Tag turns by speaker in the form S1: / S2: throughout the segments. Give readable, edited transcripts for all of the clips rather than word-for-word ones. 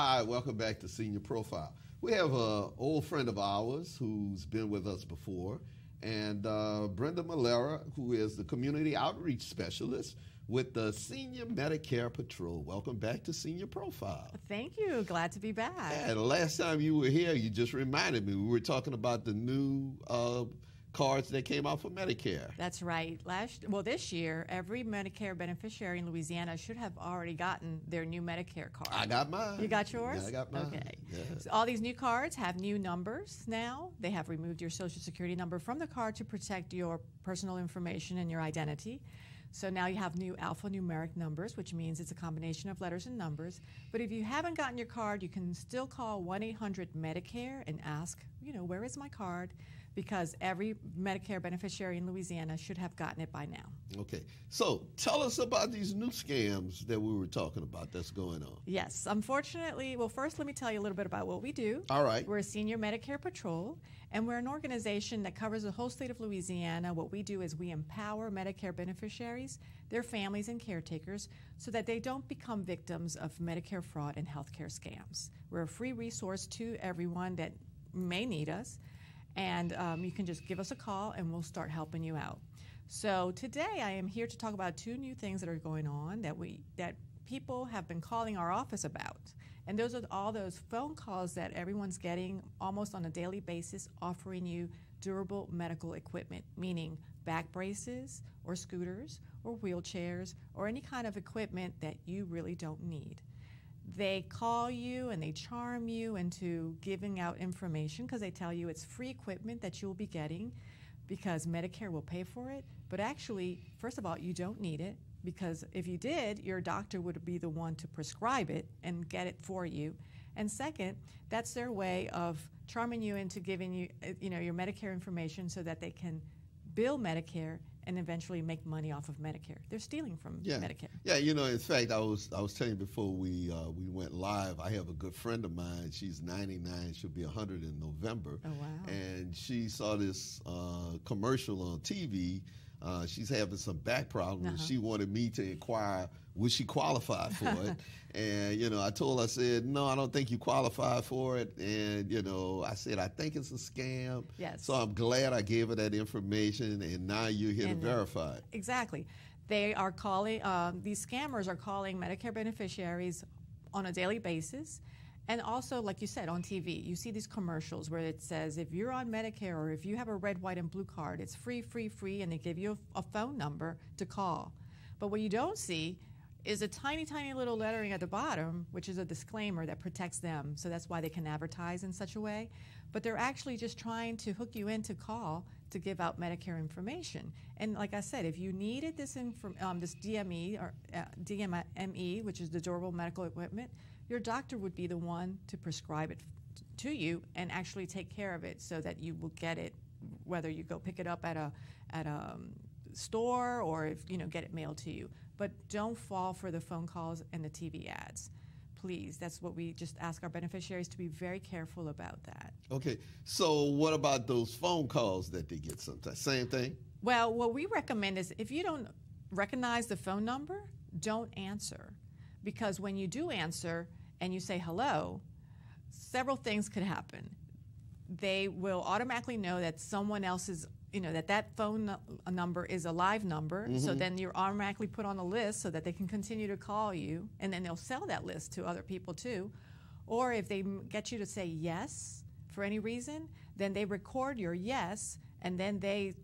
S1: Hi, welcome back to Senior Profile. We have an old friend of ours who's been with us before, and Brenda Melara, who is the Community Outreach Specialist with the Senior Medicare Patrol. Welcome back to Senior Profile.
S2: Thank you. Glad to be back.
S1: Yeah, the last time you were here, you just reminded me, we were talking about the new cards that came out for Medicare.
S2: That's right. This year, every Medicare beneficiary in Louisiana should have already gotten their new Medicare card.
S1: I got mine.
S2: You got yours?
S1: Yeah, I got mine.
S2: Okay.
S1: Yeah.
S2: So all these new cards have new numbers now. They have removed your Social Security number from the card to protect your personal information and your identity. So now you have new alphanumeric numbers, which means it's a combination of letters and numbers. But if you haven't gotten your card, you can still call 1-800-MEDICARE and ask, where is my card? Because every Medicare beneficiary in Louisiana should have gotten it by now.
S1: Okay. So tell us about these new scams that we were talking about that's going on.
S2: Yes. Unfortunately, well, first let me tell you a little bit about what we do.
S1: All right.
S2: We're a Senior Medicare Patrol, and we're an organization that covers the whole state of Louisiana. What we do is we empower Medicare beneficiaries, their families and caretakers, so that they don't become victims of Medicare fraud and healthcare scams. We're a free resource to everyone that may need us. And you can just give us a call and we'll start helping you out. So today I am here to talk about two new things that are going on that people have been calling our office about. And those are all those phone calls that everyone's getting almost on a daily basis offering you durable medical equipment, meaning back braces or scooters or wheelchairs or any kind of equipment that you really don't need. They call you and they charm you into giving out information because they tell you it's free equipment that you'll be getting because Medicare will pay for it. But actually, first of all, you don't need it because if you did, your doctor would be the one to prescribe it and get it for you. And second, that's their way of charming you into giving you, your Medicare information so that they can bill Medicare and eventually make money off of Medicare. They're stealing from Medicare.
S1: Yeah, in fact, I was telling you before we went live, I have a good friend of mine. She's 99. She'll be 100 in November.
S2: Oh, wow.
S1: And she saw this commercial on TV. She's having some back problems. She wanted me to inquire, would she qualify for it? And, I told her, I said, no, I don't think you qualify for it. And, I said, I think it's a scam.
S2: Yes.
S1: So I'm glad I gave her that information, and now you're here to verify it.
S2: Exactly. They are calling, these scammers are calling Medicare beneficiaries on a daily basis. And also, like you said, on TV, you see these commercials where it says, if you're on Medicare or if you have a red, white, and blue card, it's free, free, free, and they give you a phone number to call. But what you don't see is a tiny, tiny little lettering at the bottom, which is a disclaimer that protects them. So that's why they can advertise in such a way. But they're actually just trying to hook you in to call to give out Medicare information. And like I said, if you needed this DME or DME, which is the durable medical equipment, your doctor would be the one to prescribe it to you and actually take care of it so that you will get it, whether you go pick it up at a store or if get it mailed to you. But don't fall for the phone calls and the TV ads. Please, that's what we just ask our beneficiaries to be very careful about that.
S1: Okay, so what about those phone calls that they get sometimes? Same thing?
S2: Well, what we recommend is if you don't recognize the phone number, don't answer. Because when you do answer and you say hello, several things could happen. They will automatically know that someone else is, that phone number is a live number. So then you're automatically put on a list so that they can continue to call you. And then they'll sell that list to other people too. Or if they get you to say yes for any reason, then they record your yes, and then they,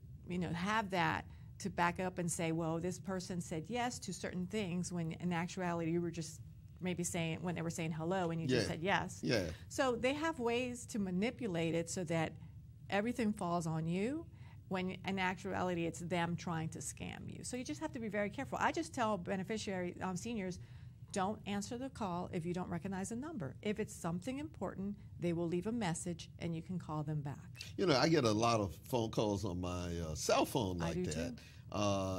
S2: have that to back up and say, well, this person said yes to certain things when in actuality you were just maybe saying, when they were saying hello and you just said yes.
S1: Yeah.
S2: So they have ways to manipulate it so that everything falls on you when in actuality it's them trying to scam you. So you just have to be very careful. I just tell beneficiary seniors, don't answer the call if you don't recognize the number. If it's something important, they will leave a message and you can call them back.
S1: I get a lot of phone calls on my cell phone like
S2: I do
S1: that.
S2: Too.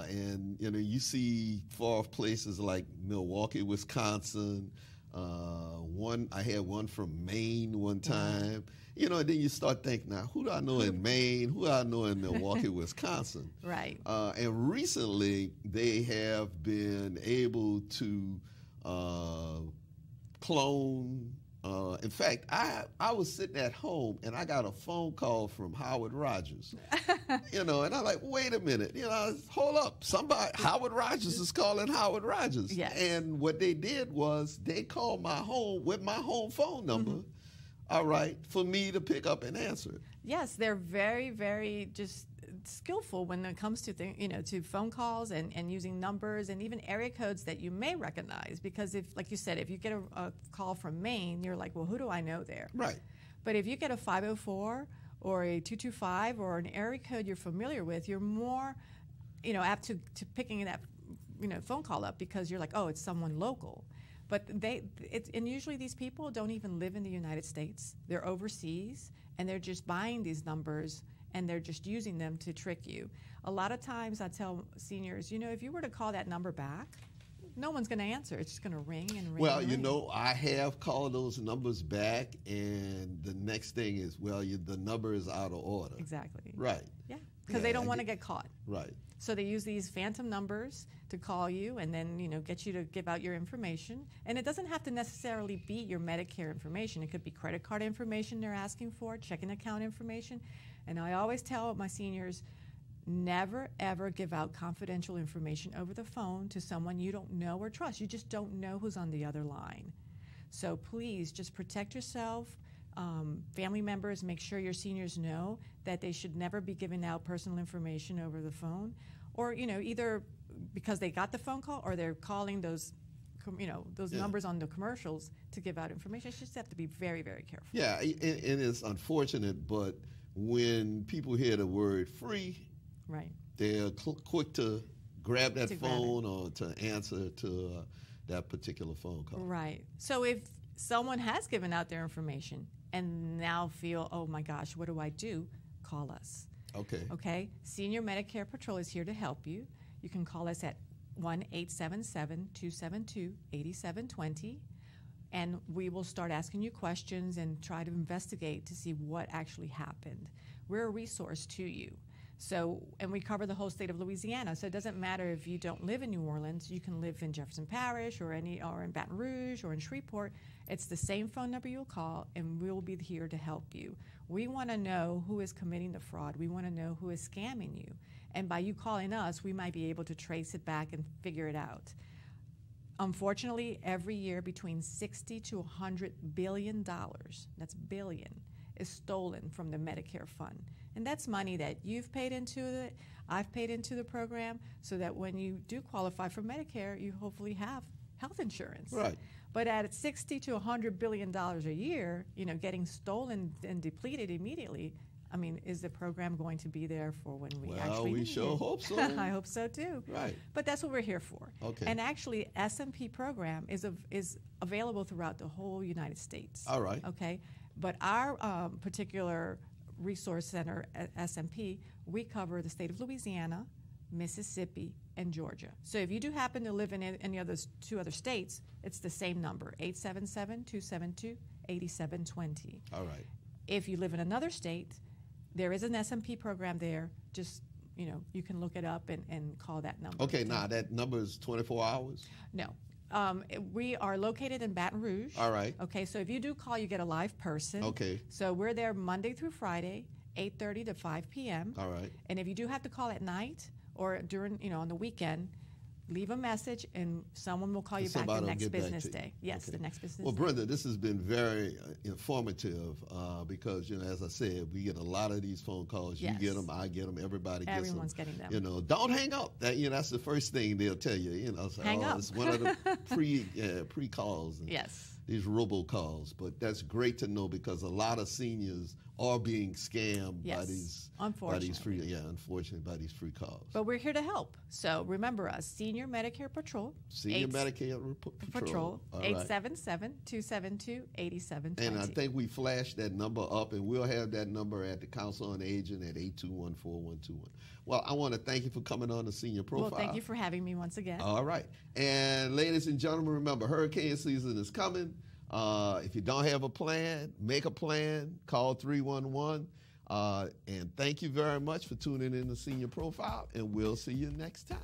S1: And, you see far off places like Milwaukee, Wisconsin. I had one from Maine one time. And then you start thinking, now, who do I know in Maine? Who do I know in Milwaukee, Wisconsin?
S2: Right.
S1: And recently, they have been able to clone In fact, I was sitting at home and I got a phone call from Howard Rogers, and I'm like, wait a minute, hold up. Howard Rogers is calling Howard Rogers.
S2: Yes.
S1: And what they did was they called my home with my home phone number, all right, for me to pick up and answer it.
S2: Yes, they're very, very just skillful when it comes to to phone calls and using numbers and even area codes that you may recognize, because if, like you said, if you get a call from Maine, you're like, well, who do I know there?
S1: Right.
S2: But if you get a 504 or a 225 or an area code you're familiar with, you're more apt to picking that phone call up, because you're like, oh, it's someone local. But and usually these people don't even live in the United States. They're overseas, and they're just buying these numbers, and they're just using them to trick you. A lot of times I tell seniors, if you were to call that number back, no one's going to answer. It's just going to ring and ring.
S1: Well,
S2: and ring.
S1: I have called those numbers back, and the next thing is, the number is out of order.
S2: Exactly.
S1: Right.
S2: Yeah, because they don't want to get caught.
S1: Right.
S2: So they use these phantom numbers to call you and then, get you to give out your information. And it doesn't have to necessarily be your Medicare information. It could be credit card information they're asking for, checking account information. And I always tell my seniors, never, ever give out confidential information over the phone to someone you don't know or trust. You just don't know who's on the other line. So please just protect yourself. Family members, make sure your seniors know that they should never be giving out personal information over the phone, or either because they got the phone call or they're calling those numbers on the commercials to give out information. You just have to be very, very careful.
S1: Yeah, and it's unfortunate, but when people hear the word free,
S2: right,
S1: they're quick to grab that phone or to answer to that particular phone call.
S2: Right. So if someone has given out their information and now feel, oh my gosh, what do I do? Call us.
S1: Okay.
S2: Okay. Senior Medicare Patrol is here to help you. You can call us at 1-877-272-8720, and we will start asking you questions and try to investigate to see what actually happened. We're a resource to you. So, and we cover the whole state of Louisiana. So it doesn't matter if you don't live in New Orleans. You can live in Jefferson Parish or in Baton Rouge or in Shreveport. It's the same phone number you'll call, and we'll be here to help you. We want to know who is committing the fraud. We want to know who is scamming you. And by you calling us, we might be able to trace it back and figure it out. Unfortunately, every year between $60 to $100 billion, that's billion, is stolen from the Medicare fund. And that's money that you've paid into it, I've paid into the program, so that when you do qualify for Medicare, you hopefully have health insurance.
S1: Right.
S2: But at $60 to $100 billion a year, getting stolen and depleted immediately, I mean, is the program going to be there for when we actually need it?
S1: Well, we sure hope so.
S2: I hope so too.
S1: Right.
S2: But that's what we're here for.
S1: Okay.
S2: And actually, SMP program is available throughout the whole United States.
S1: All right.
S2: Okay. But our particular resource center at SMP, we cover the state of Louisiana, Mississippi, and Georgia. So if you do happen to live in any of those two other states, it's the same number, 877-272-8720.
S1: All right.
S2: If you live in another state, there is an SMP program there. Just, you can look it up and call that number.
S1: Okay, now that number is 24 hours?
S2: No. We are located in Baton Rouge.
S1: All right.
S2: Okay, so if you do call, you get a live person.
S1: Okay.
S2: So we're there Monday through Friday, 8:30 to 5 p.m.
S1: All right.
S2: And if you do have to call at night or during, on the weekend, leave a message and someone will call you back the next business day. Yes,
S1: okay.
S2: The next business
S1: Well,
S2: day.
S1: Brenda, this has been very informative because, as I said, we get a lot of these phone calls.
S2: Yes.
S1: You get them, I get them, everybody gets them.
S2: Everyone's getting them.
S1: Don't hang up. That's the first thing they'll tell you. So,
S2: hang up.
S1: It's one of the pre-calls.
S2: Yes.
S1: These robocalls. But that's great to know because a lot of seniors are being scammed by these unfortunately by these free calls.
S2: But we're here to help. So remember us, Senior Medicare Patrol.
S1: Senior Medicare Patrol.
S2: 877-272-8720.
S1: And I think we flashed that number up, and we'll have that number at the Council on Aging at 821-4121. Well, I want to thank you for coming on the Senior Profile.
S2: Well, thank you for having me once again.
S1: All right. And ladies and gentlemen, remember, hurricane season is coming. If you don't have a plan, make a plan. Call 311. And thank you very much for tuning in to Senior Profile, and we'll see you next time.